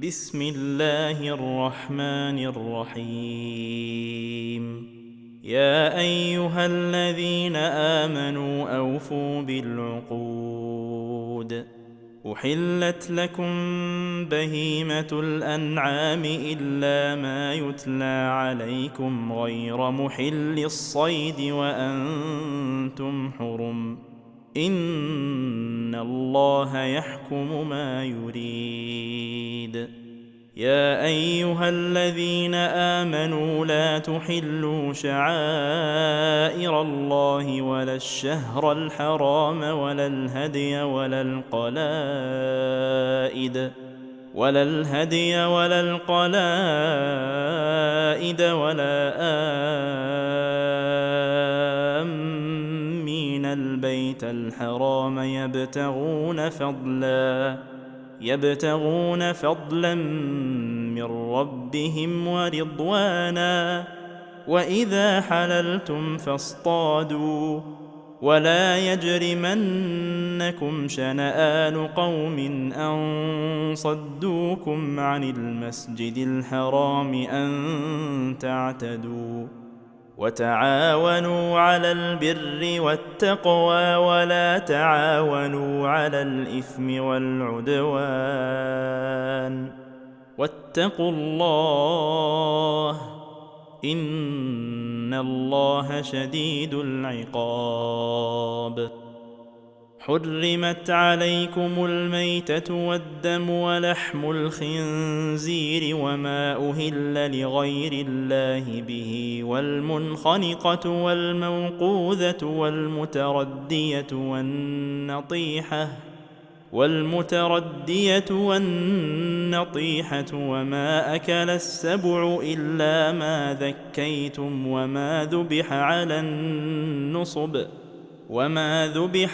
بسم الله الرحمن الرحيم. يا أيها الذين آمنوا أوفوا بالعقود. أحلت لكم بهيمة الأنعام إلا ما يتلى عليكم غير محل الصيد وأنتم حرم. إن الله يحكم ما يريد. يا أيها الذين آمنوا لا تحلوا شعائر الله ولا الشهر الحرام ولا الهدي ولا القلائد ولا آمين البيت الحرام يبتغون فضلا من ربهم ورضوانا. وإذا حللتم فاصطادوا ولا يجرمنكم شنآن قوم أن صدوكم عن المسجد الحرام أن تعتدوا. وتعاونوا على البر والتقوى ولا تعاونوا على الإثم والعدوان. واتقوا الله إن الله شديد العقاب. حرمت عليكم الميتة والدم ولحم الخنزير وما أهل لغير الله به والمنخنقة والموقوذة والمتردية والنطيحة وما أكل السبع إلا ما ذكيتم وما ذبح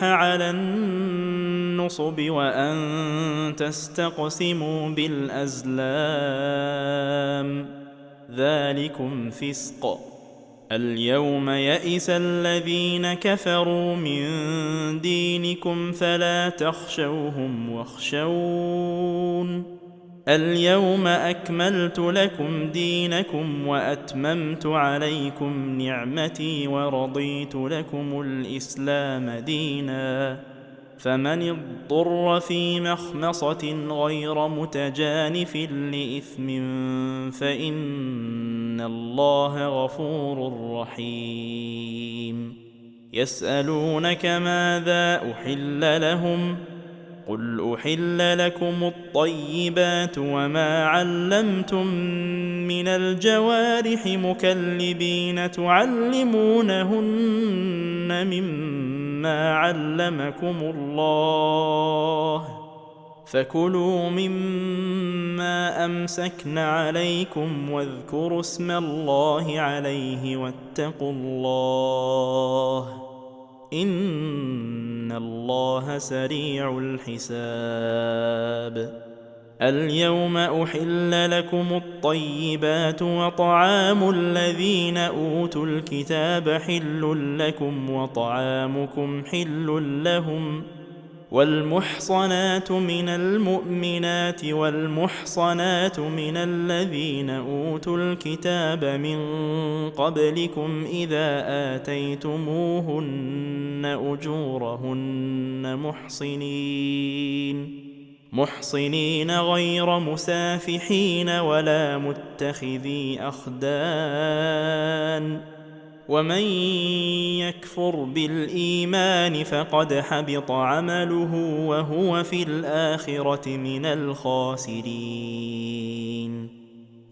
على النصب وأن تستقسموا بالأزلام ذلكم فسق. اليوم يئس الذين كفروا من دينكم فلا تخشوهم واخشون. اليوم أكملت لكم دينكم وأتممت عليكم نعمتي ورضيت لكم الإسلام دينا. فمن اضطر في مخمصة غير متجانف لإثم فإن الله غفور رحيم. يسألونك ماذا أحل لهم قل أحل لكم الطيبات وما علمتم من الجوارح مكلبين تعلمونهن مما علمكم الله فكلوا مما أمسكن عليكم واذكروا اسم الله عليه واتقوا الله إن الله سريع الحساب. اليوم أحل لكم الطيبات وطعام الذين أوتوا الكتاب حل لكم وطعامكم حل لهم. والمحصنات من المؤمنات والمحصنات من الذين أوتوا الكتاب من قبلكم إذا آتيتموهن أجورهن محصنين غير مسافحين ولا متخذي أخدان. ومن يكفر بالإيمان فقد حبط عمله وهو في الآخرة من الخاسرين.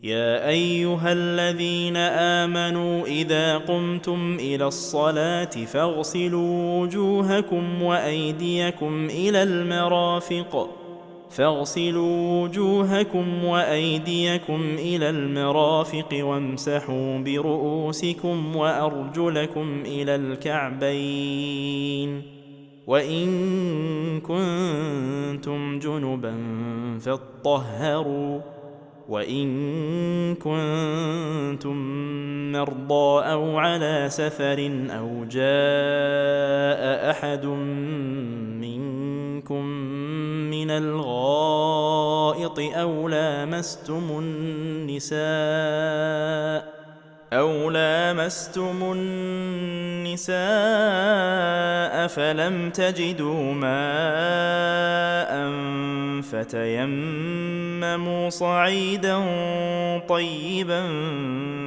يا أيها الذين آمنوا إذا قمتم إلى الصلاة فاغسلوا وجوهكم وأيديكم إلى المرافق وامسحوا برؤوسكم وأرجلكم إلى الكعبين وإن كنتم جنبا فاطهروا وإن كنتم مرضى أو على سفر أو جاء أحد منكم من الغائط الغائط أو لامستم النساء فلم تجدوا ماء فتيمموا صعيدا طيبا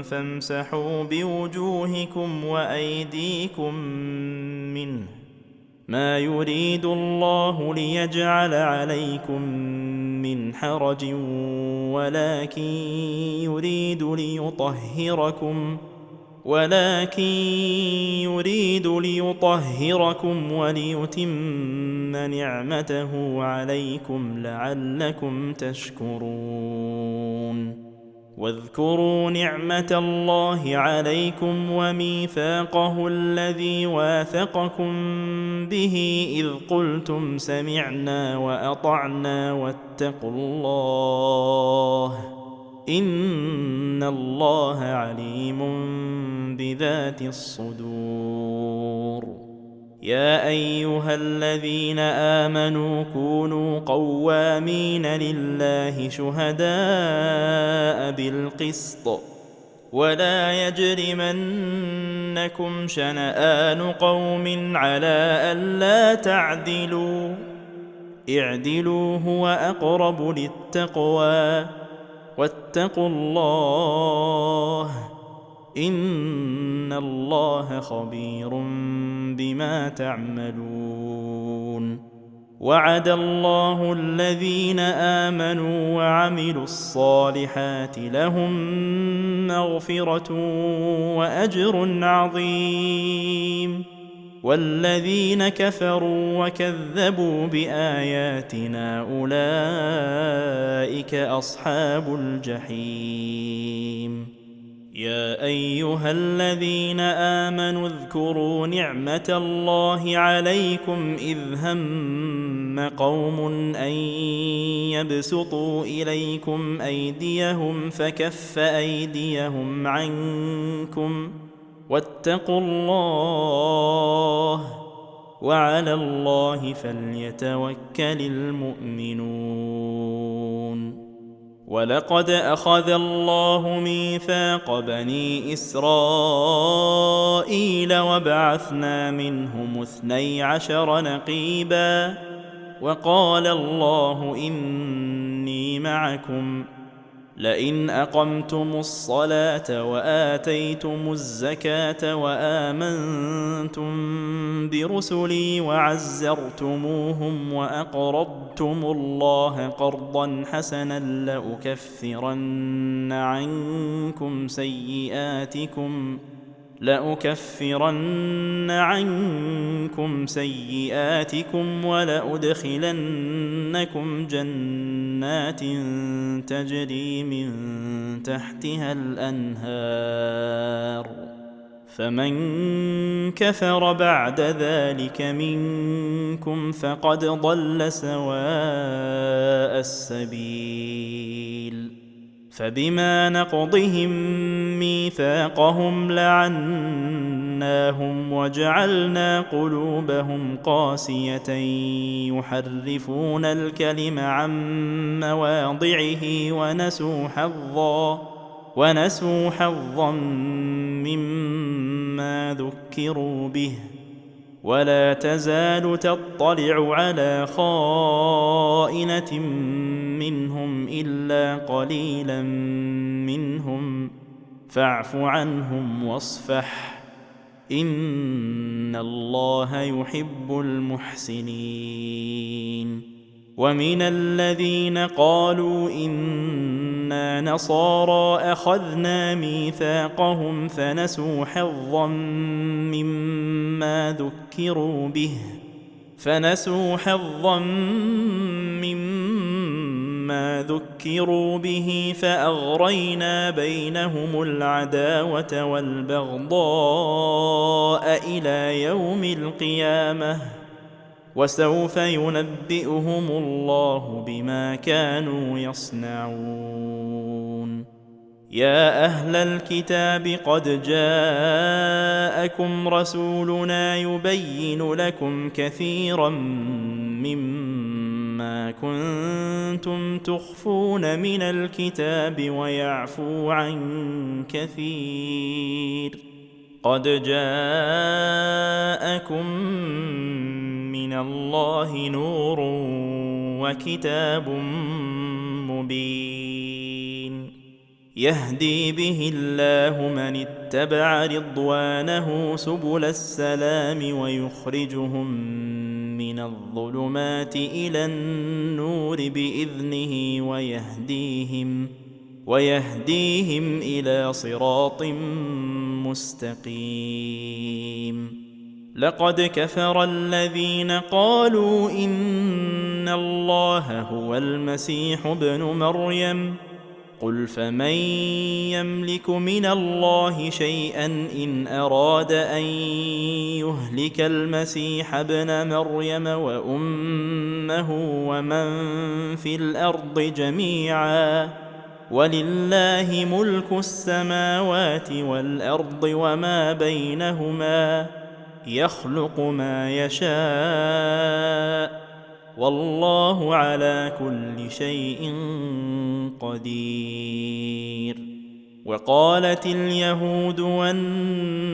فامسحوا بوجوهكم وأيديكم منه، ما يريد الله ليجعل عليكم من حرج ولكن يريد ليطهركم وليتم نعمته عليكم لعلكم تشكرون. واذكروا نعمة الله عليكم وميثاقه الذي واثقكم به إذ قلتم سمعنا وأطعنا واتقوا الله إن الله عليم بذات الصدور. يا أيها الذين آمنوا كونوا قوامين لله شهداء بالقسط ولا يجرمنكم شنآن قوم على ألا تعدلوا، اعدلوا هو أقرب للتقوى واتقوا الله إن الله خبير بما تعملون. وعد الله الذين آمنوا وعملوا الصالحات لهم مغفرة وأجر عظيم، والذين كفروا وكذبوا بآياتنا أولئك أصحاب الجحيم. يا أيها الذين آمنوا اذكروا نعمة الله عليكم إذ هم قوم أن يبسطوا إليكم أيديهم فكف أيديهم عنكم واتقوا الله وعلى الله فليتوكل المؤمنون. ولقد أخذ الله ميثاق بني إسرائيل وبعثنا منهم 12 نقيبا وقال الله إني معكم لئن أقمتم الصلاة وآتيتم الزكاة وآمنتم برسلي وعزرتموهم وأقرضتم الله قرضا حسنا لأكفرن عنكم سيئاتكم ولأدخلنكم جنات تجري من تحتها الأنهار، فمن كفر بعد ذلك منكم فقد ضل سواء السبيل. فبما نقضهم ميثاقهم لعناهم وجعلنا قلوبهم قاسية يحرفون الكلم عن مواضعه ونسوا حظا مما ذكروا به، ولا تزال تطلع على خائنة منهم إلا قليلا منهم فاعف عنهم واصفح إن الله يحب المحسنين. ومن الذين قالوا إنا نصارى أخذنا ميثاقهم فنسوا حظا مما ذكروا به فأغرينا بينهم العداوة والبغضاء إلى يوم القيامة وسوف ينبئهم الله بما كانوا يصنعون. يا أهل الكتاب قد جاءكم رسولنا يبين لكم كثيرا مما ما كنتم تخفون من الكتاب ويعفو عن كثير. قد جاءكم من الله نور وكتاب مبين يهدي به الله من اتبع رضوانه سبل السلام ويخرجهم من الظلمات إلى النور بإذنه ويهديهم إلى صراط مستقيم. لقد كفر الذين قالوا إن الله هو المسيح ابن مريم قل فمن يملك من الله شيئا إن أراد أن يهلك المسيح ابن مريم وأمه ومن في الأرض جميعا ولله ملك السماوات والأرض وما بينهما يخلق ما يشاء والله على كل شيء قدير. وقالت اليهود والنصارى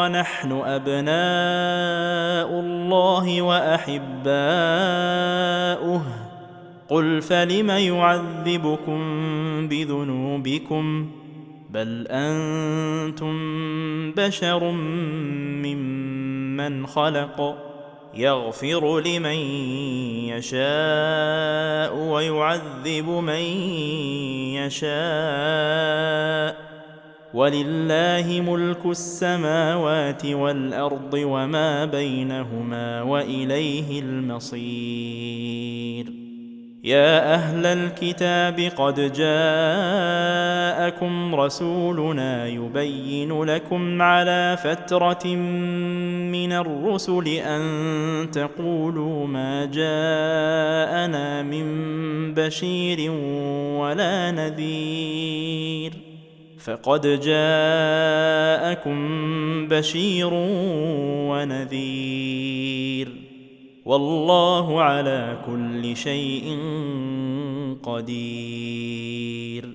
نحن أبناء الله وأحباؤه قل فلم يعذبكم بذنوبكم بل أنتم بشر ممن خلق يغفر لمن يشاء ويعذب من يشاء ولله ملك السماوات والأرض وما بينهما وإليه المصير. يا أهل الكتاب قد جاءكم رسولنا يبين لكم على فترة من الرسل أن تقولوا ما جاءنا من بشير ولا نذير فقد جاءكم بشير ونذير والله على كل شيء قدير.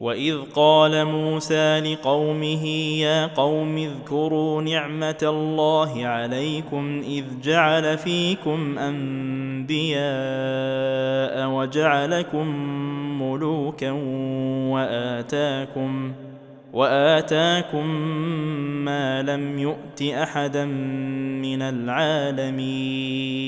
وإذ قال موسى لقومه يا قوم اذكروا نعمة الله عليكم إذ جعل فيكم أنبياء وجعلكم ملوكا وآتاكم ما لم يؤت أحدا من العالمين.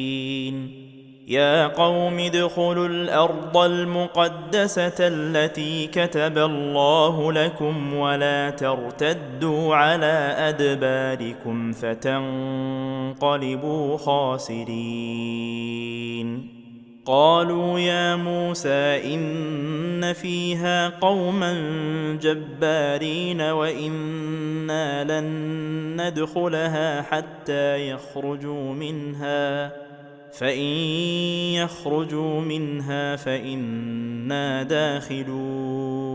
يا قوم ادخلوا الأرض المقدسة التي كتب الله لكم ولا ترتدوا على أدباركم فتنقلبوا خاسرين. قالوا يا موسى إن فيها قوما جبارين وإنا لن ندخلها حتى يخرجوا منها فإن يخرجوا منها فإنا داخلون.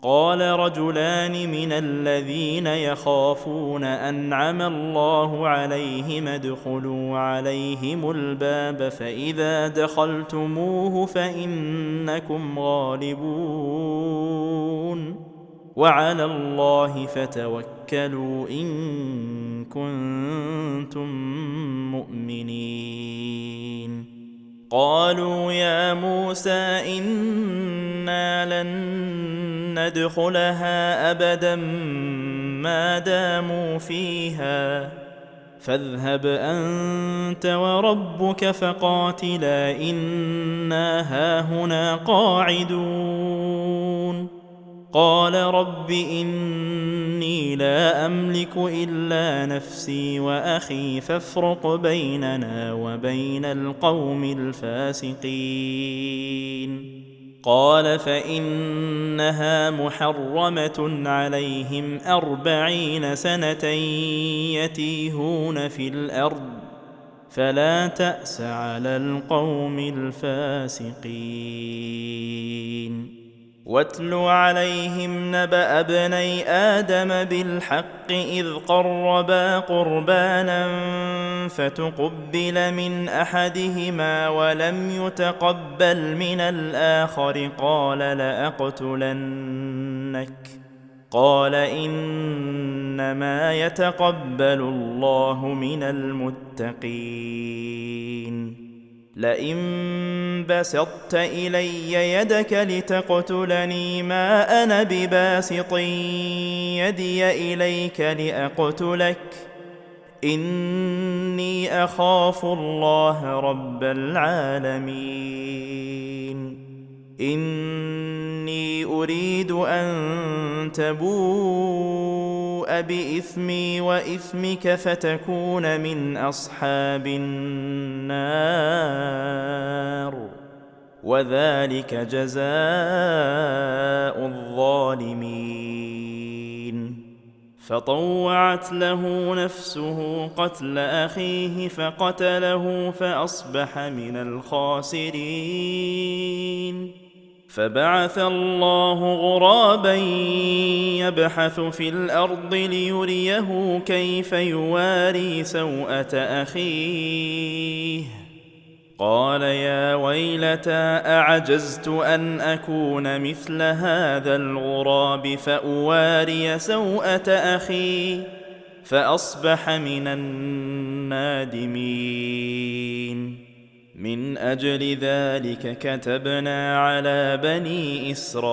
قال رجلان من الذين يخافون أنعم الله عليهم ادخلوا عليهم الباب فإذا دخلتموه فإنكم غالبون وعلى الله فتوكلوا إن كنتم مؤمنين. قالوا يا موسى إنا لن ندخلها أبدا ما داموا فيها فاذهب أنت وربك فقاتلا إنا هاهنا قاعدون. قال رب إني لا أملك إلا نفسي وأخي فافرق بيننا وبين القوم الفاسقين. قال فإنها محرمة عليهم 40 سنة يتيهون في الأرض فلا تأس على القوم الفاسقين. واتل عليهم نبأ ابني آدم بالحق إذ قربا قربانا فتقبل من أحدهما ولم يتقبل من الآخر قال لأقتلنك قال إنما يتقبل الله من المتقين لئن بسطت إلي يدك لتقتلني ما أنا بباسط يدي إليك لأقتلك إني أخاف الله رب العالمين إني أريد أن تبوء بإثمي وإثمك فتكون من أصحاب النار وذلك جزاء الظالمين فطوعت له نفسه قتل أخيه فقتله فأصبح من الخاسرين فبعث الله غرابا يبحث في الأرض ليريه كيف يواري سوءة أخيه قال يا ويلتى أعجزت أن أكون مثل هذا الغراب فأواري سوءة أخي فأصبح من النادمين من أجل ذلك كتبنا على بني إسرائيل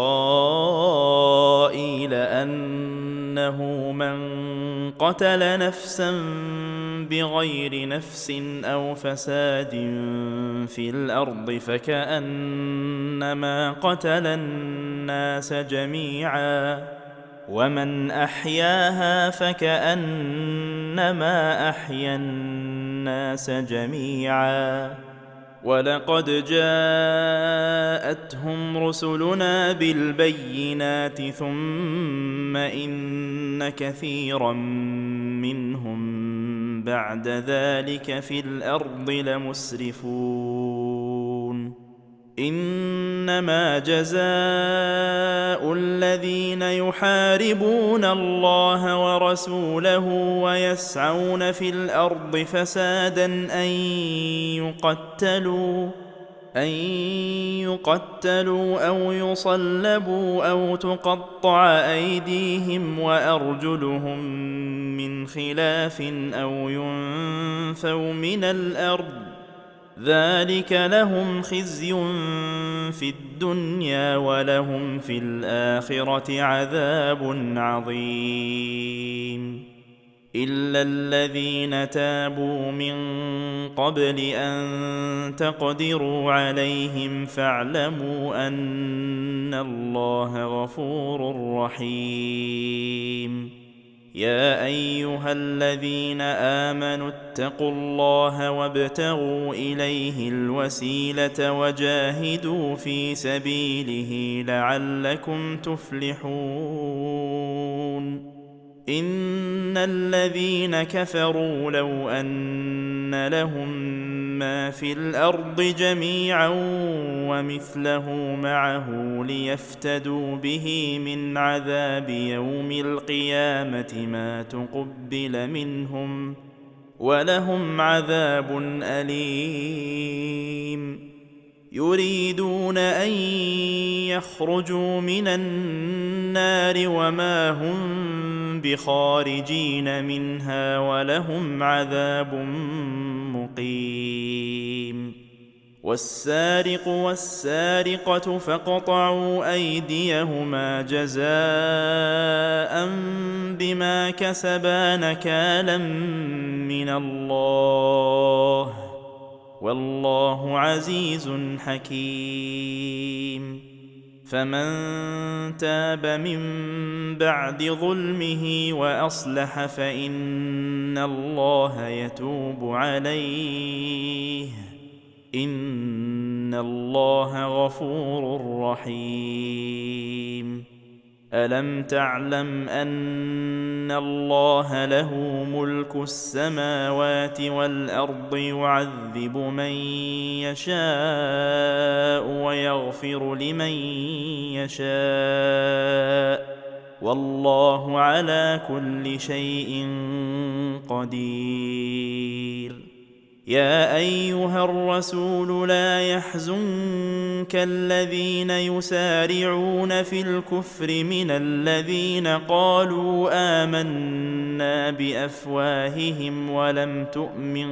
أنه من قتل نفسا بغير نفس أو فساد في الأرض فكأنما قتل الناس جميعا ومن أحياها فكأنما أحيا الناس جميعا ولقد جاءتهم رسلنا بالبينات ثم إن كثيرا منهم بعد ذلك في الأرض لمسرفون إنما جزاء الذين يحاربون الله ورسوله ويسعون في الأرض فسادا أن يقتلوا أو يصلبوا أو تقطع أيديهم وأرجلهم من خلاف أو ينفوا من الأرض ذلك لهم خزي في الدنيا ولهم في الآخرة عذاب عظيم إلا الذين تابوا من قبل أن تقدروا عليهم فاعلموا أن الله غفور رحيم يا أيها الذين آمنوا اتقوا الله وابتغوا إليه الوسيلة وجاهدوا في سبيله لعلكم تفلحون إن الذين كفروا لو أن لهم ما في الأرض جميعا ومثله معه ليفتدوا به من عذاب يوم القيامة ما تقبل منهم ولهم عذاب أليم يريدون أن يخرجوا من النار وما هم بخارجين منها ولهم عذاب مقيم والسارق والسارقة فاقطعوا أيديهما جزاء بما كسبا نكالا من الله والله عزيز حكيم فمن تاب من بعد ظلمه وأصلح فإن الله يتوب عليه إن الله غفور رحيم ألم تعلم أن الله له ملك السماوات والأرض يعذب من يشاء ويغفر لمن يشاء والله على كل شيء قدير. يا أيها الرسول لا يحزنك الذين يسارعون في الكفر من الذين قالوا آمنا بأفواههم ولم تؤمن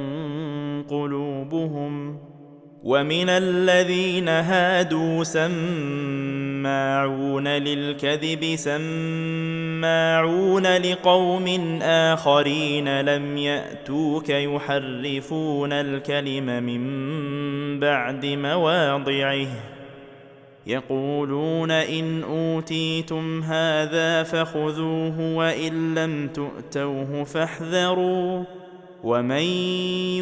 قلوبهم ومن الذين هادوا سماعون للكذب سماعون لقوم آخرين لم يأتوك يحرفون الكلم من بعد مواضعه يقولون إن أوتيتم هذا فخذوه وإن لم تؤتوه فاحذروا ومن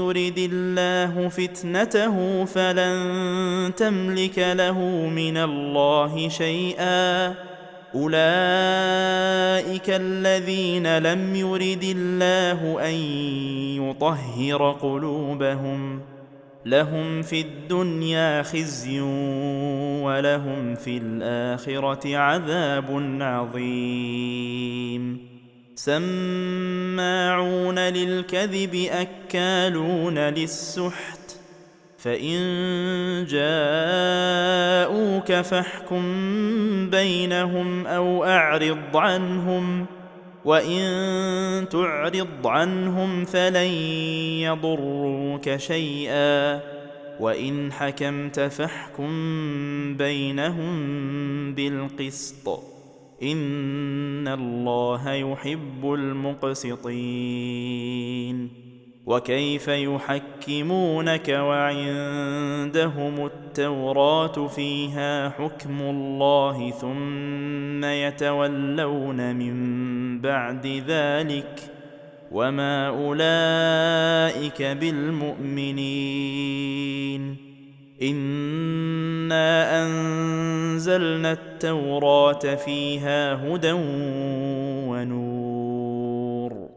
يرد الله فتنته فلن تملك له من الله شيئا أولئك الذين لم يرد الله أن يطهر قلوبهم لهم في الدنيا خزي ولهم في الآخرة عذاب عظيم. سماعون للكذب أكالون للسحت فإن جاءوك فاحكم بينهم أو أعرض عنهم وإن تعرض عنهم فلن يضروك شيئا وإن حكمت فاحكم بينهم بالقسط إن الله يحب المقسطين. وكيف يحكمونك وعندهم التوراة فيها حكم الله ثم يتولون من بعد ذلك وما أولئك بالمؤمنين. إنا أنزلنا التوراة فيها هدى ونور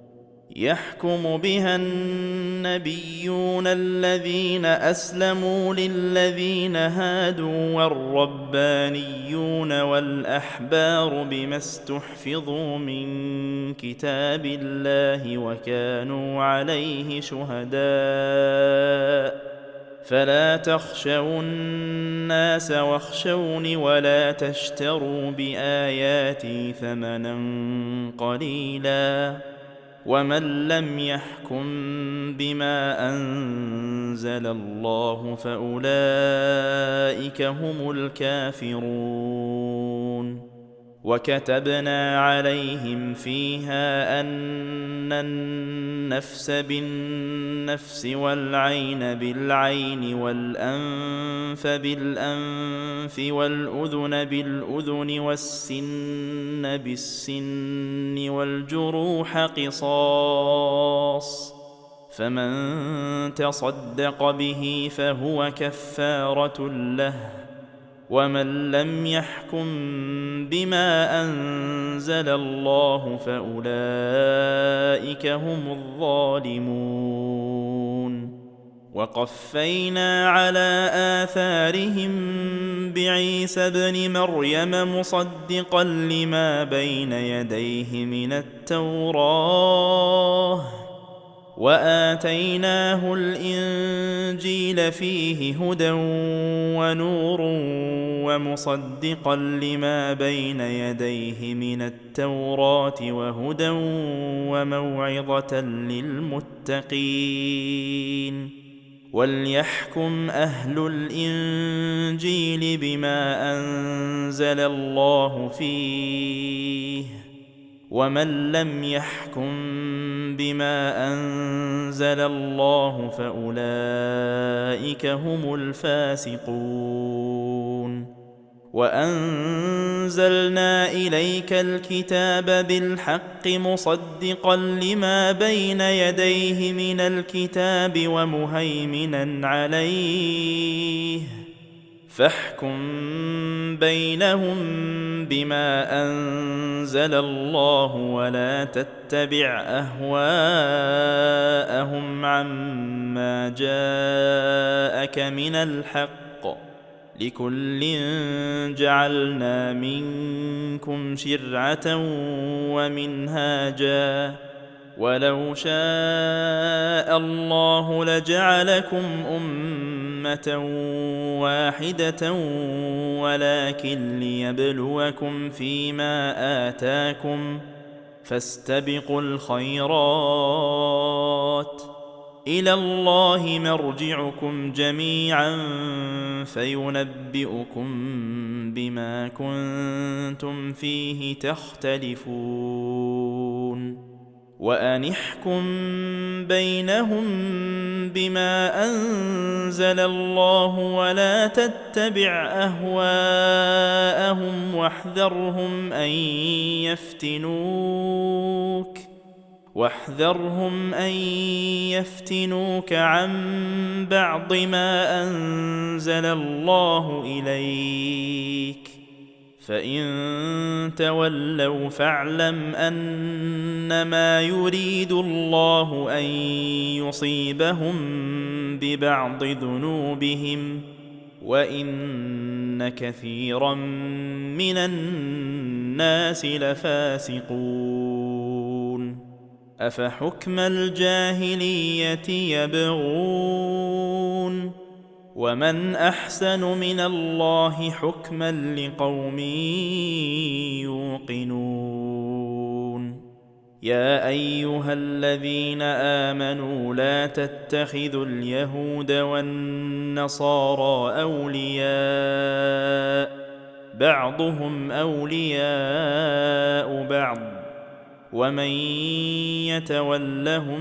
يحكم بها النبيون الذين أسلموا للذين هادوا والربانيون والأحبار بما استحفظوا من كتاب الله وكانوا عليه شهداء فلا تخشوا الناس واخشوني ولا تشتروا بآياتي ثمنا قليلا ومن لم يحكم بما أنزل الله فأولئك هم الكافرون. وكتبنا عليهم فيها أن النفس بالنفس والعين بالعين والأنف بالأنف والأذن بالأذن والسن بالسن والجروح قصاص فمن تصدق به فهو كفارة له ومن لم يحكم بما أنزل الله فأولئك هم الظالمون. وقفينا على آثارهم بعيسى ابن مريم مصدقا لما بين يديه من التوراة وآتيناه الإنجيل فيه هدى ونور ومصدقا لما بين يديه من التوراة وهدى وموعظة للمتقين. وليحكم أهل الإنجيل بما أنزل الله فيه ومن لم يحكم بما أنزل الله فأولئك هم الفاسقون. وأنزلنا إليك الكتاب بالحق مصدقا لما بين يديه من الكتاب ومهيمنا عليه فاحكم بينهم بما أنزل الله ولا تتبع أهواءهم عما جاءك من الحق، لكل جعلنا منكم شرعة ومنهاجا، ولو شاء الله لجعلكم أمة واحدة ولكن ليبلوكم فيما آتاكم، فاستبقوا الخيرات، إلى الله مرجعكم جميعا فينبئكم بما كنتم فيه تختلفون. وأن احكم بينهم بما أنزل الله ولا تتبع أهواءهم واحذرهم أن يفتنوك عن بعض ما أنزل الله إليك، فإن تولوا فاعلم أنما يريد الله أن يصيبهم ببعض ذنوبهم، وإن كثيرا من الناس لفاسقون. أفحكم الجاهلية يبغون، ومن أحسن من الله حكما لقوم يوقنون. يا أيها الذين آمنوا لا تتخذوا اليهود والنصارى أولياء، بعضهم أولياء بعض، ومن يتولهم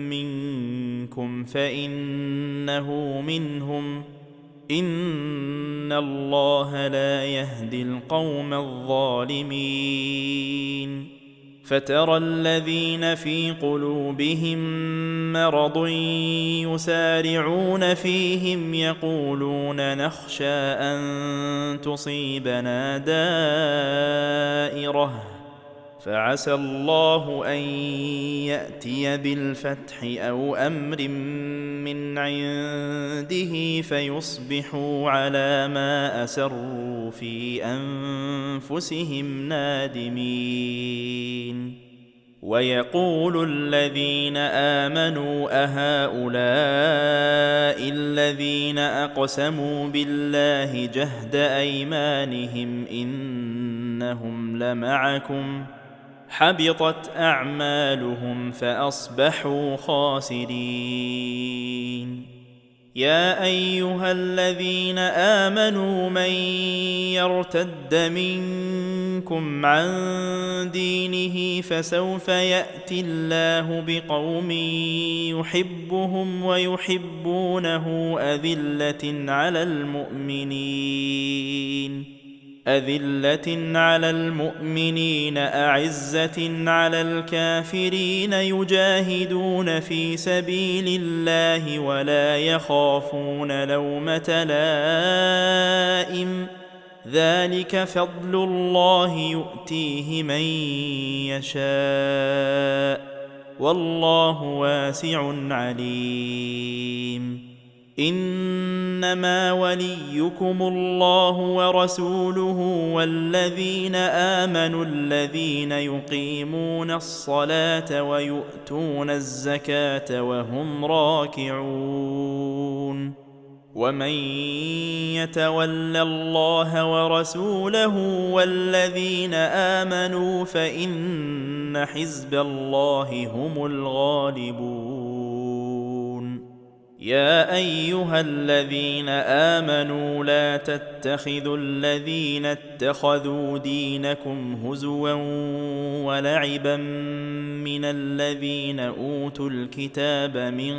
منكم فإنه منهم، إن الله لا يهدي القوم الظالمين. فترى الذين في قلوبهم مرض يسارعون فيهم يقولون نخشى أن تصيبنا دائرة، فعسى الله أن يأتي بالفتح أو أمر من عنده فيصبحوا على ما أسروا في أنفسهم نادمين. ويقول الذين آمنوا أهؤلاء الذين أقسموا بالله جهد أيمانهم إنهم لمعكم، حبطت أعمالهم فأصبحوا خاسرين. يا أيها الذين آمنوا من يرتد منكم عن دينه فسوف يأتي الله بقوم يحبهم ويحبونه أذلة على المؤمنين أعزة على الكافرين يجاهدون في سبيل الله ولا يخافون لومة لائم، ذلك فضل الله يؤتيه من يشاء والله واسع عليم. إنما وليكم الله ورسوله والذين آمنوا الذين يقيمون الصلاة ويؤتون الزكاة وهم راكعون. ومن يتول الله ورسوله والذين آمنوا فإن حزب الله هم الغالبون. يا أيها الذين آمنوا لا تتخذوا الذين اتخذوا دينكم هزوا ولعبا من الذين أوتوا الكتاب من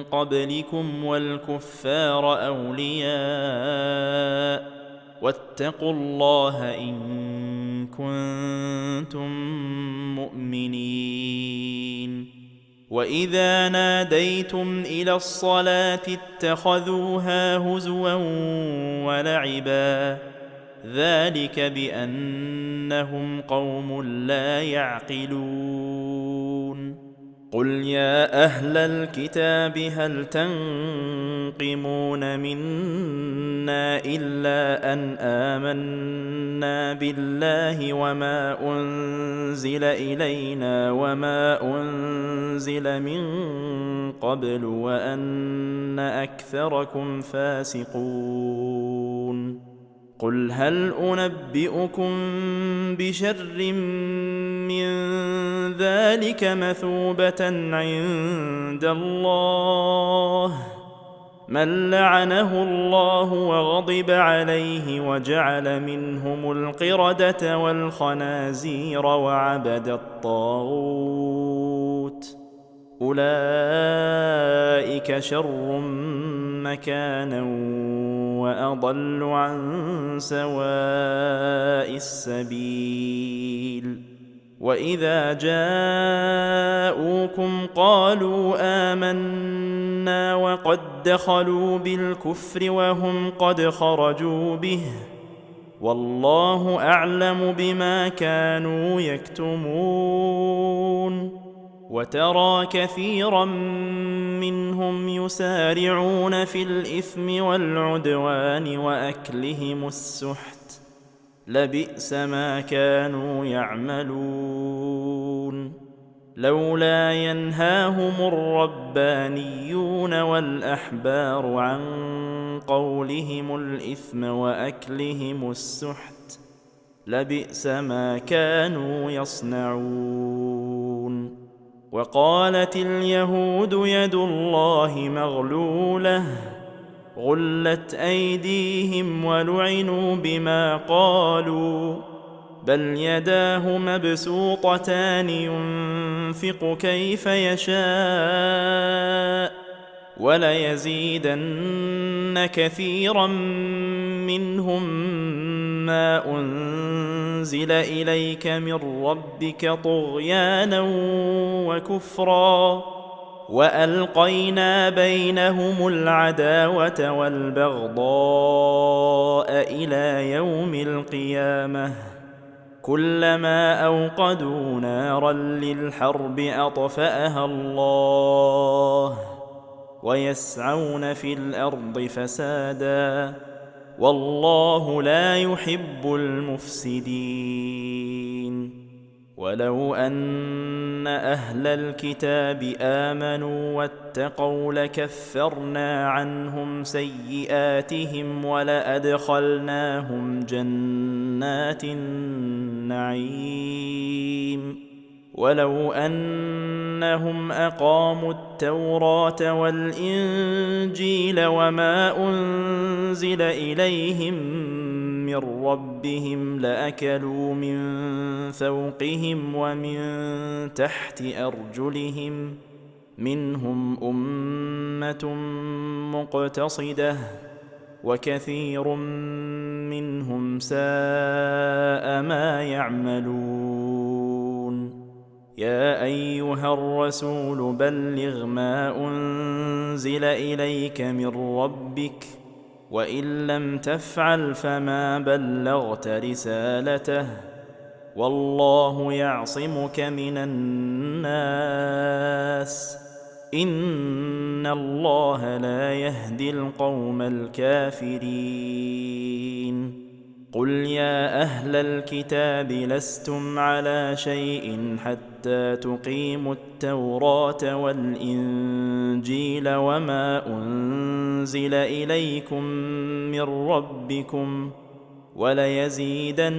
قبلكم والكفار أولياء، واتقوا الله إن كنتم مؤمنين. وإذا ناديتم إلى الصلاة اتخذوها هزوا ولعبا، ذلك بأنهم قوم لا يعقلون. قل يا أهل الكتاب هل تنقمون منا إلا أن آمنا بالله وما أنزل إلينا وما أنزل من قبل وأن أكثركم فاسقون. قل هل أنبئكم بشر من ذلك مثوبة عند الله من لعنه الله وغضب عليه وجعل منهم القردة والخنازير وعبد الطاغوت أولئك شر مكانا وأضل عن سواء السبيل. وإذا جاءوكم قالوا آمنا وقد دخلوا بالكفر وهم قد خرجوا به والله أعلم بما كانوا يكتمون. وترى كثيرا منهم يسارعون في الإثم والعدوان وأكلهم السحت لبئس ما كانوا يعملون. لولا ينهاهم الربانيون والأحبار عن قولهم الإثم وأكلهم السحت لبئس ما كانوا يصنعون. وقالت اليهود يد الله مغلولة غلت أيديهم ولعنوا بما قالوا بل يداه مبسوطتان ينفق كيف يشاء وليزيدن كثيرا منهم ما أنزل إليك من ربك طغيانا وكفرا وألقينا بينهم العداوة والبغضاء إلى يوم القيامة كلما أوقدوا نارا للحرب أطفأها الله ويسعون في الأرض فسادا والله لا يحب المفسدين. ولو أن أهل الكتاب آمنوا واتقوا لكفرنا عنهم سيئاتهم ولأدخلناهم جنات النعيم. ولو أنهم أقاموا التوراة والإنجيل وما أنزل إليهم من ربهم لأكلوا من فوقهم ومن تحت أرجلهم منهم أمة مقتصدة وكثير منهم ساء ما يعملون. يا أيها الرسول بلغ ما أنزل إليك من ربك وإن لم تفعل فما بلغت رسالته والله يعصمك من الناس إن الله لا يهدي القوم الكافرين. قل يا أهل الكتاب لستم على شيء حتى تقيموا التوراة والإنجيل وما أنزل إليكم من ربكم وليزيدن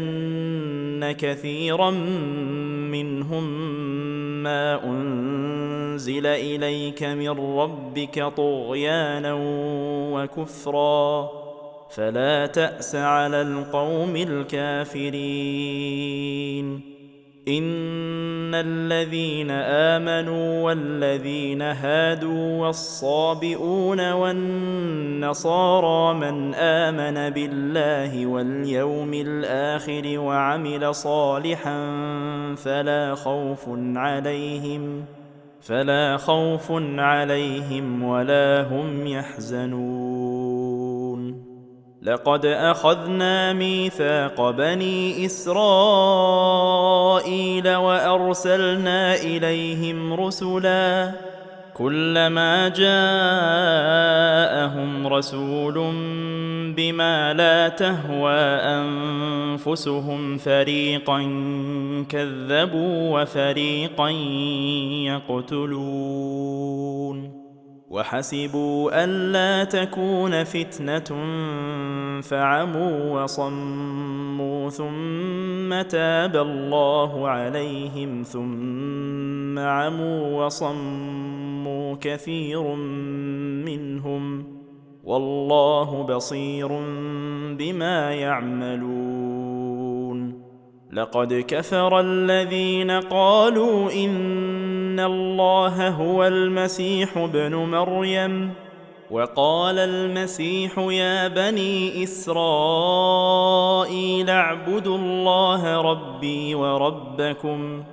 كثيرا منهم ما أنزل إليك من ربك طغيانا وكفرا فلا تأس على القوم الكافرين. إن الذين آمنوا والذين هادوا والصابئون والنصارى من آمن بالله واليوم الآخر وعمل صالحا فلا خوف عليهم ولا هم يحزنون. لقد أخذنا ميثاق بني إسرائيل وأرسلنا إليهم رسلا كلما جاءهم رسول بما لا تهوى أنفسهم فريقا كذبوا وفريقا يقتلون وحسبوا ألا تكون فتنة فعموا وصموا ثم تاب الله عليهم ثم عموا وصموا كثير منهم والله بصير بما يعملون لقد كفر الذين قالوا إن الله هو المسيح ابن مريم وقال المسيح يا بني إسرائيل اعبدوا الله ربي وربكم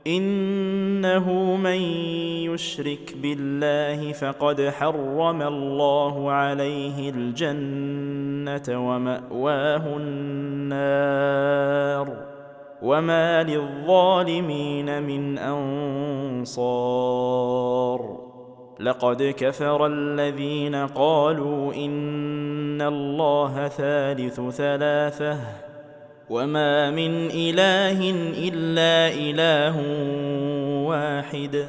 إنه من يشرك بالله فقد حرم الله عليه الجنة ومأواه النار وما للظالمين من أنصار لقد كفر الذين قالوا إن الله ثالث ثلاثة وما من إله إلا إله واحد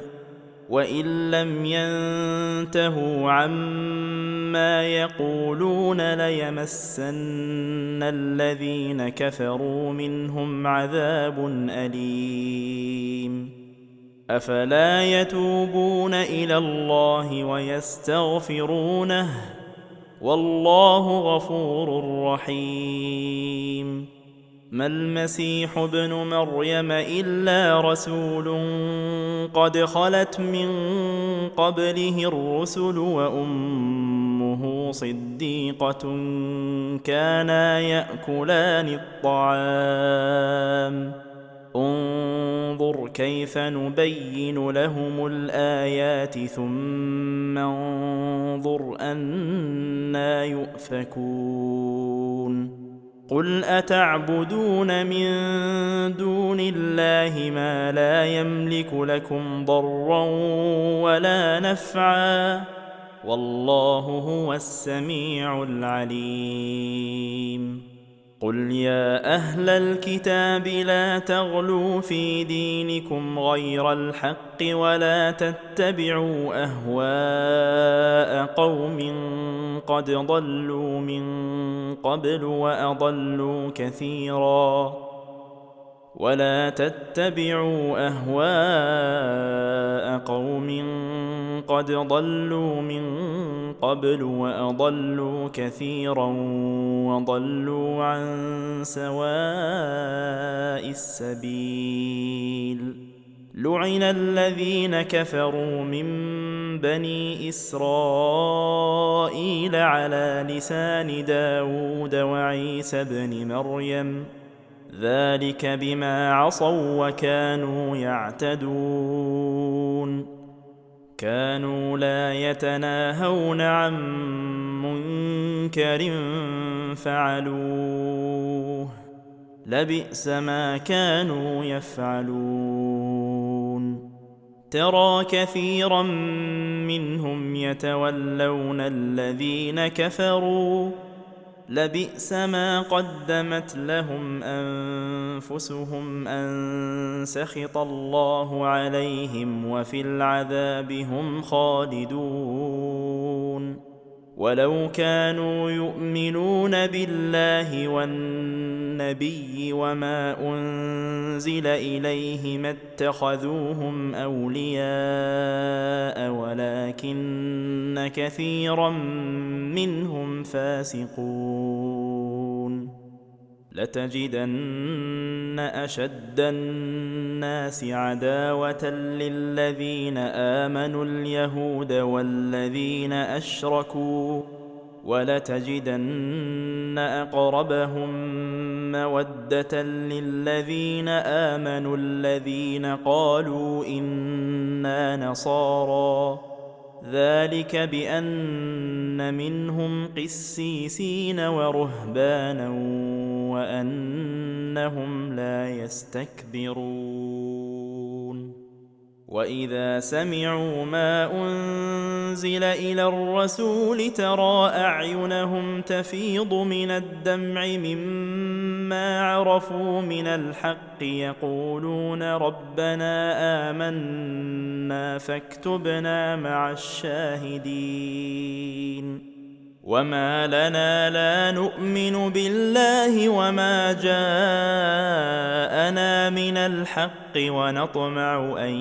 وإن لم ينتهوا عما يقولون ليمسن الذين كفروا منهم عذاب أليم أفلا يتوبون إلى الله ويستغفرونه والله غفور رحيم ما المسيح ابن مريم إلا رسول قد خلت من قبله الرسل وأمه صديقة كانا يأكلان الطعام انظر كيف نبين لهم الآيات ثم انظر أنى يؤفكون قل أتعبدون من دون الله ما لا يملك لكم ضرا ولا نفعا والله هو السميع العليم قل يا أهل الكتاب لا تغلوا في دينكم غير الحق ولا تتبعوا أهواء قوم قد ضلوا من قبل وأضلوا كثيرا ولا تتبعوا أهواء قوم قد ضلوا من قبل وأضلوا كثيرا وضلوا عن سواء السبيل لعن الذين كفروا من بني إسرائيل على لسان داود وعيسى بن مريم ذلك بما عصوا وكانوا يعتدون كانوا لا يتناهون عن منكر فعلوه لبئس ما كانوا يفعلون ترى كثيرا منهم يتولون الذين كفروا لبئس ما قدمت لهم أنفسهم أن سخط الله عليهم وفي العذاب هم خالدون ولو كانوا يؤمنون بالله والنبي وما أنزل إليه ما اتخذوهم أولياء ولكن كثيرا منهم فاسقون لتجدن أشد الناس عداوة للذين آمنوا اليهود والذين أشركوا ولتجدن أقربهم مودة للذين آمنوا الذين قالوا إنا نصارى ذلك بأن منهم قسيسين ورهبانا وأنهم لا يستكبرون. وإذا سمعوا ما أنزل إلى الرسول ترى أعينهم تفيض من الدمع مما عرفوا من الحق يقولون ربنا آمنا فاكتبنا مع الشاهدين. وما لنا لا نؤمن بالله وما جاءنا من الحق ونطمع أن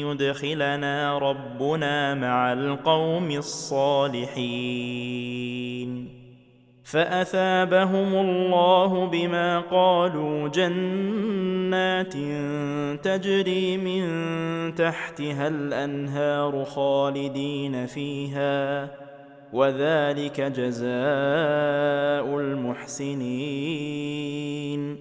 يدخلنا ربنا مع القوم الصالحين. فأثابهم الله بما قالوا جنات تجري من تحتها الأنهار خالدين فيها وذلك جزاء المحسنين.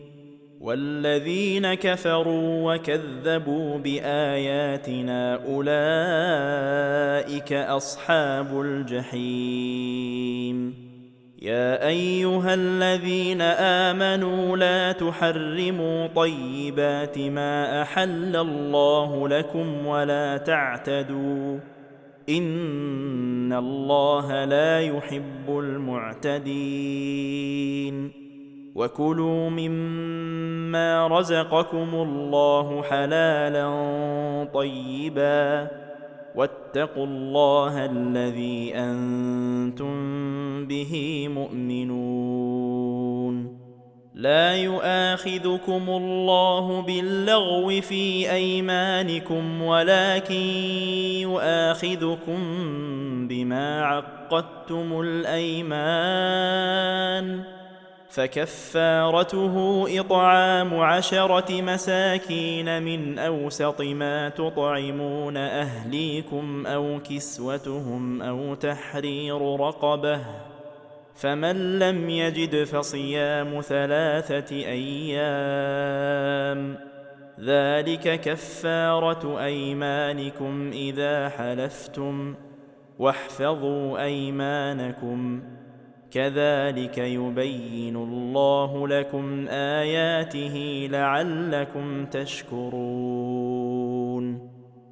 والذين كفروا وكذبوا بآياتنا أولئك أصحاب الجحيم. يا أيها الذين آمنوا لا تحرموا طيبات ما أحل الله لكم ولا تعتدوا إن الله لا يحب المعتدين. وكلوا مما رزقكم الله حلالا طيبا واتقوا الله الذي أنتم به مؤمنون. لا يؤاخذكم الله باللغو في أيمانكم ولكن يؤاخذكم بما عقدتم الأيمان فكفارته إطعام 10 مساكين من أوسط ما تطعمون أهليكم أو كسوتهم أو تحرير رقبة فمن لم يجد فصيام 3 أيام ذلك كفارة أيمانكم إذا حلفتم واحفظوا أيمانكم كذلك يبين الله لكم آياته لعلكم تشكرون.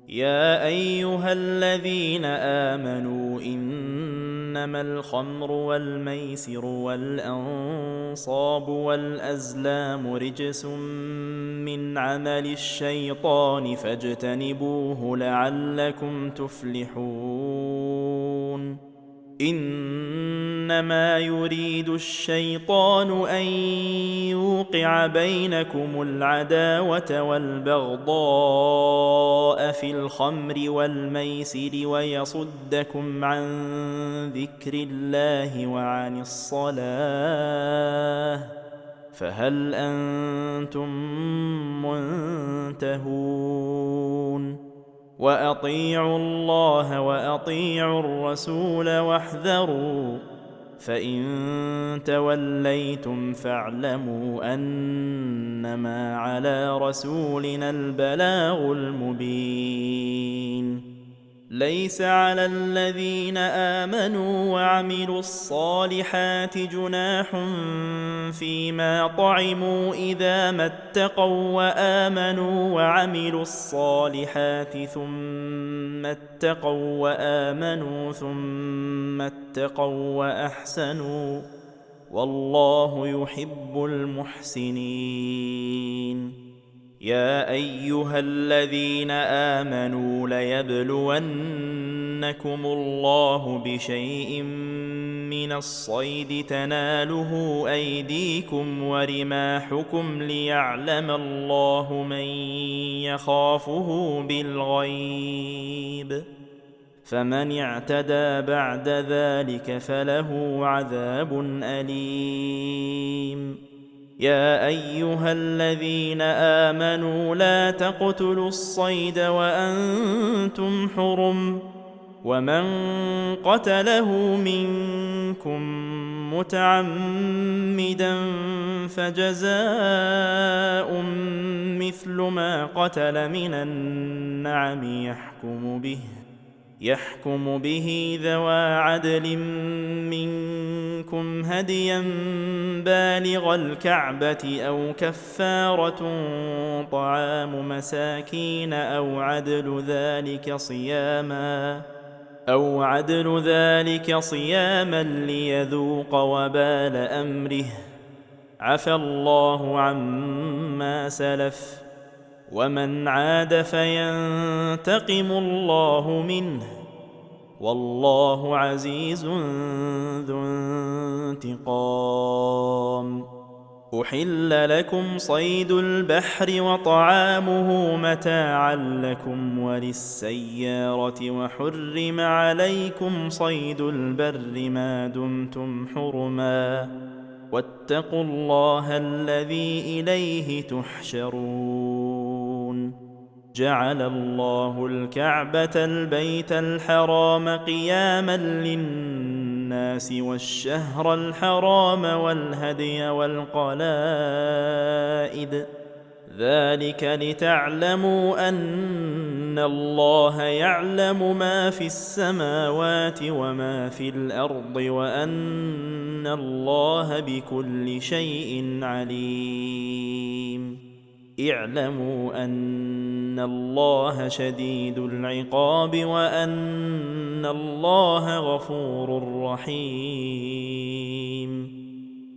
يا أيها الذين آمنوا إنما الخمر والميسر والأنصاب والأزلام رجس من عمل الشيطان فاجتنبوه لعلكم تفلحون. إنما يريد الشيطان أن يوقع بينكم العداوة والبغضاء في الخمر والميسر ويصدكم عن ذكر الله وعن الصلاة فهل أنتم منتهون؟ وأطيعوا الله وأطيعوا الرسول واحذروا فإن توليتم فاعلموا أنما على رسولنا البلاغ المبين. ليس على الذين آمنوا وعملوا الصالحات جناح فيما طعموا إذا ما اتقوا وآمنوا وعملوا الصالحات ثم اتقوا وآمنوا ثم اتقوا وأحسنوا والله يحب المحسنين. يا أيها الذين آمنوا ليبلونكم الله بشيء من الصيد تناله أيديكم ورماحكم ليعلم الله من يخافه بالغيب فمن اعتدى بعد ذلك فله عذاب أليم. يا أيها الذين آمنوا لا تقتلوا الصيد وأنتم حرم ومن قتله منكم متعمدا فجزاء مثل ما قتل من النعم يحكم به يحكم به ذوى عدل منكم هديا بالغ الكعبة أو كفارة طعام مساكين أو عدل ذلك صياما ليذوق وبال أمره. عفى الله عما سلف، ومن عاد فينتقم الله منه، والله عزيز ذو انتقام. أحل لكم صيد البحر وطعامه متاعا لكم وللسيارة، وحرم عليكم صيد البر ما دمتم حرما، واتقوا الله الذي إليه تحشرون. جعل الله الكعبة البيت الحرام قياما للناس والشهر الحرام والهدي والقلائد، ذلك لتعلموا أن الله يعلم ما في السماوات وما في الأرض، وأن الله بكل شيء عليم. اعلموا أن الله شديد العقاب، وأن الله غفور رحيم.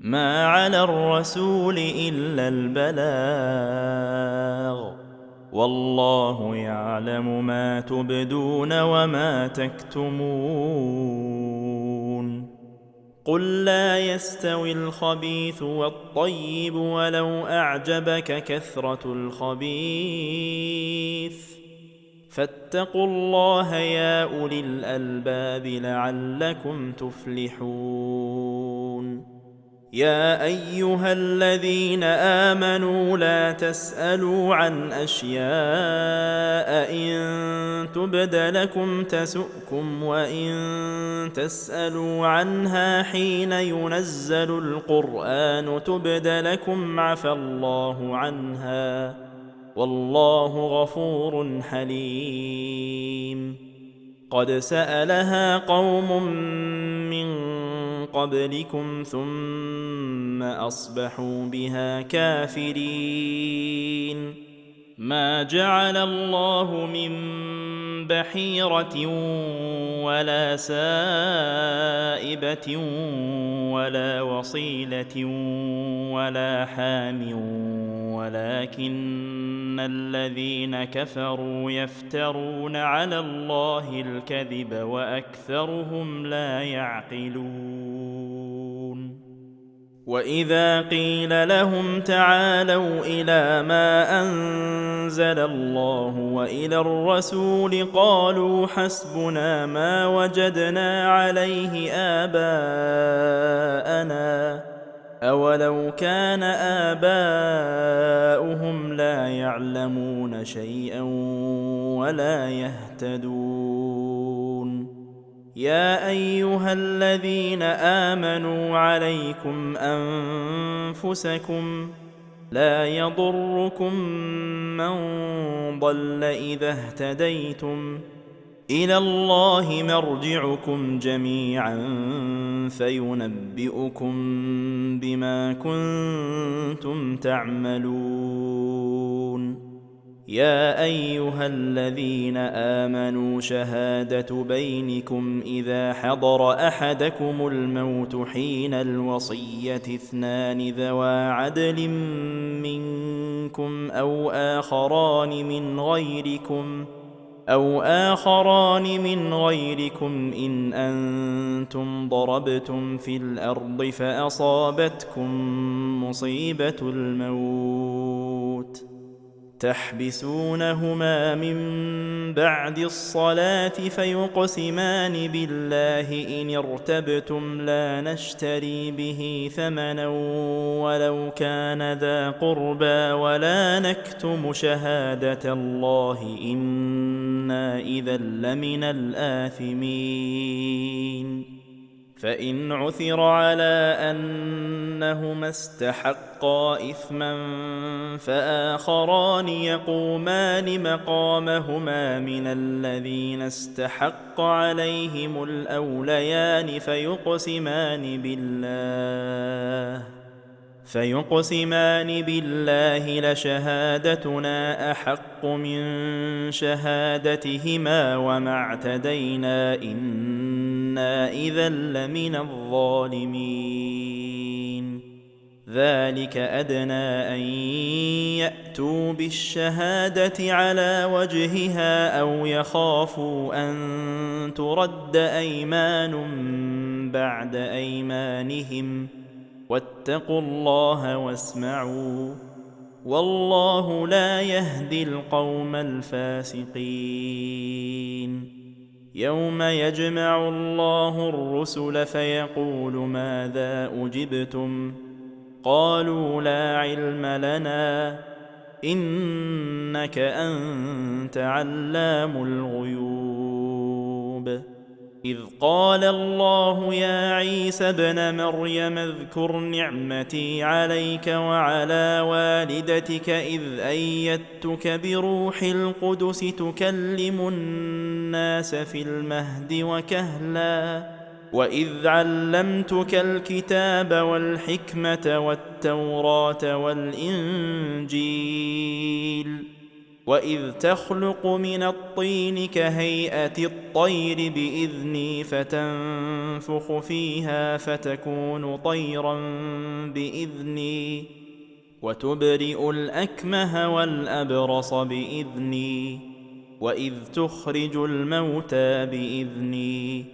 ما على الرسول إلا البلاغ، والله يعلم ما تبدون وما تكتمون. قل لا يستوي الخبيث والطيب ولو أعجبك كثرة الخبيث، فاتقوا الله يا أولي الألباب لعلكم تفلحون. يا أيها الذين آمنوا لا تسألوا عن أشياء إن تبد لكم تسؤكم، وإن تسألوا عنها حين ينزل القرآن تبد لكم عفى الله عنها، والله غفور حليم. قد سألها قوم من قبلكم ثم أصبحوا بها كافرين. ما جعل الله من بحيرة ولا سائبة ولا وصيلة ولا حام، ولكن الذين كفروا يفترون على الله الكذب وأكثرهم لا يعقلون. وإذا قيل لهم تعالوا إلى ما أنزل الله وإلى الرسول قالوا حسبنا ما وجدنا عليه آباءنا، أولو كان آباؤهم لا يعلمون شيئا ولا يهتدون. يا أيها الذين آمنوا عليكم أنفسكم، لا يضركم من ضل إذا اهتديتم، إلى الله مرجعكم جميعا فينبئكم بما كنتم تعملون. يا أيها الذين آمنوا شهادة بينكم إذا حضر أحدكم الموت حين الوصية اثنان ذوى عدل منكم أو آخران من غيركم إن أنتم ضربتم في الأرض فأصابتكم مصيبة الموت تحبسونهما من بعد الصلاة فيقسمان بالله إن ارتبتم لا نشتري به ثمنا ولو كان ذا قربى، ولا نكتم شهادة الله إنا إذا لمن الآثمين. فإن عثر على أنهما استحقا إثما فآخران يقومان مقامهما من الذين استحق عليهم الأوليان فيقسمان بالله لشهادتنا أحق من شهادتهما وما اعتدينا إنا إذا لمن الظالمين. ذلك أدنى أن يأتوا بالشهادة على وجهها أو يخافوا أن ترد أيمان بعد أيمانهم واتقوا الله واسمعوا والله لا يهدي القوم الفاسقين. يوم يجمع الله الرسل فيقول ماذا أجبتم قالوا لا علم لنا إنك أنت علام الغيوب. إذ قال الله يا عيسى ابن مريم اذكر نعمتي عليك وعلى والدتك إذ أيدتك بروح القدس تكلم الناس في المهد وكهلا وإذ علمتك الكتاب والحكمة والتوراة والإنجيل وإذ تخلق من الطين كهيئة الطير بإذني فتنفخ فيها فتكون طيرا بإذني وتبرئ الأكمه والأبرص بإذني وإذ تخرج الموتى بإذني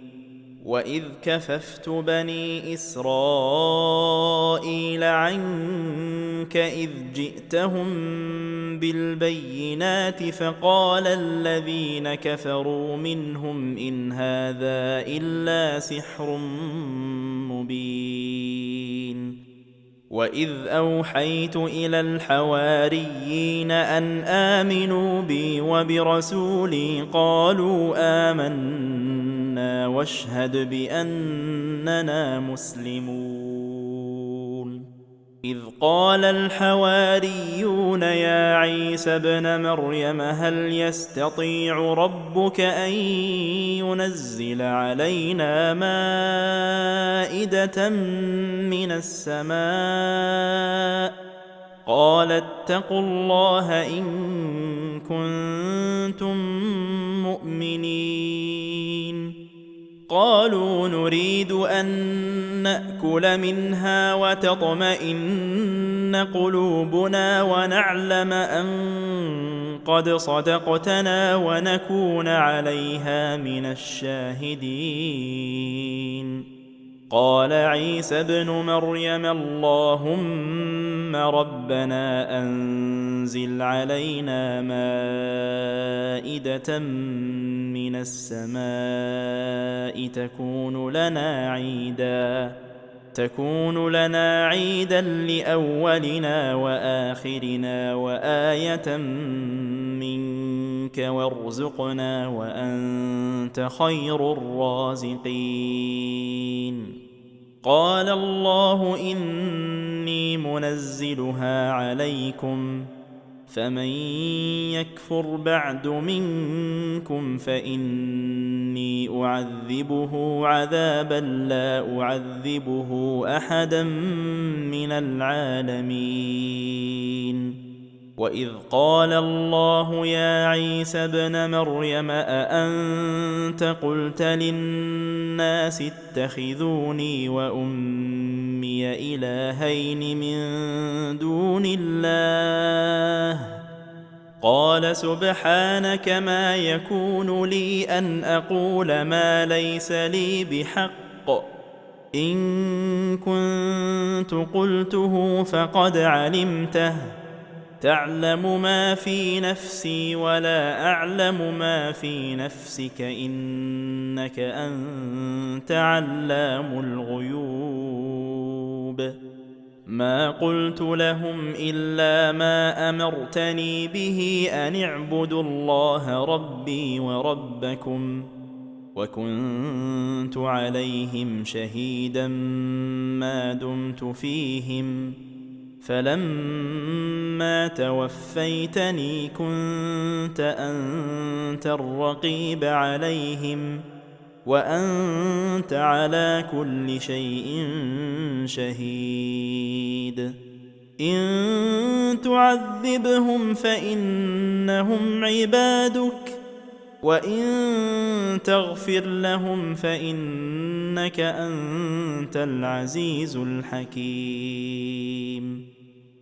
وإذ كففت بني إسرائيل عنك إذ جئتهم بالبينات فقال الذين كفروا منهم إن هذا إلا سحر مبين. وإذ أوحيت إلى الحواريين أن آمنوا بي وبرسولي قالوا آمنا واشهد بأننا مسلمون. إذ قال الحواريون يا عيسى ابن مريم هل يستطيع ربك أن ينزل علينا مائدة من السماء قال اتقوا الله إن كنتم مؤمنين. قالوا نريد أن نأكل منها وتطمئن قلوبنا ونعلم أن قد صدقتنا ونكون عليها من الشاهدين. قال عيسى ابن مريم اللهم ربنا أنزل علينا مائدة من السماء تكون لنا عيدا لأولنا وآخرنا وآية منك وارزقنا وأنت خير الرازقين. قال الله إني منزلها عليكم فمن يكفر بعد منكم فإني أعذبه عذابا لا أعذبه أحدا من العالمين. وإذ قال الله يا عيسى ابن مريم أأنت قلت للناس اتخذوني وأمي إلهين من دون الله قال سبحانك ما يكون لي أن أقول ما ليس لي بحق إن كنت قلته فقد علمته تعلم ما في نفسي ولا أعلم ما في نفسك إنك أنت علام الغيوب. ما قلت لهم إلا ما أمرتني به أن اعبدوا الله ربي وربكم وكنت عليهم شهيدا ما دمت فيهم فلما توفيتني كنت أنت الرقيب عليهم وأنت على كل شيء شهيد إن تعذبهم فإنهم عبادك وإن تغفر لهم فإنك أنت العزيز الحكيم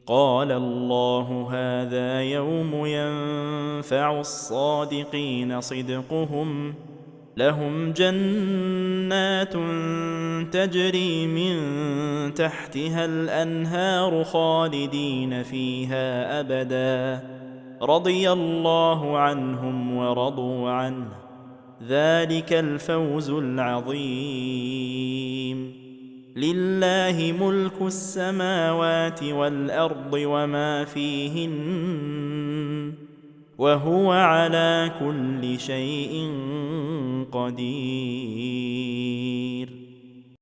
قال الله هذا يوم ينفع الصادقين صدقهم لهم جنات تجري من تحتها الأنهار خالدين فيها أبدا رضي الله عنهم ورضوا عنه ذلك الفوز العظيم لله ملك السماوات والأرض وما فيهن وهو على كل شيء قدير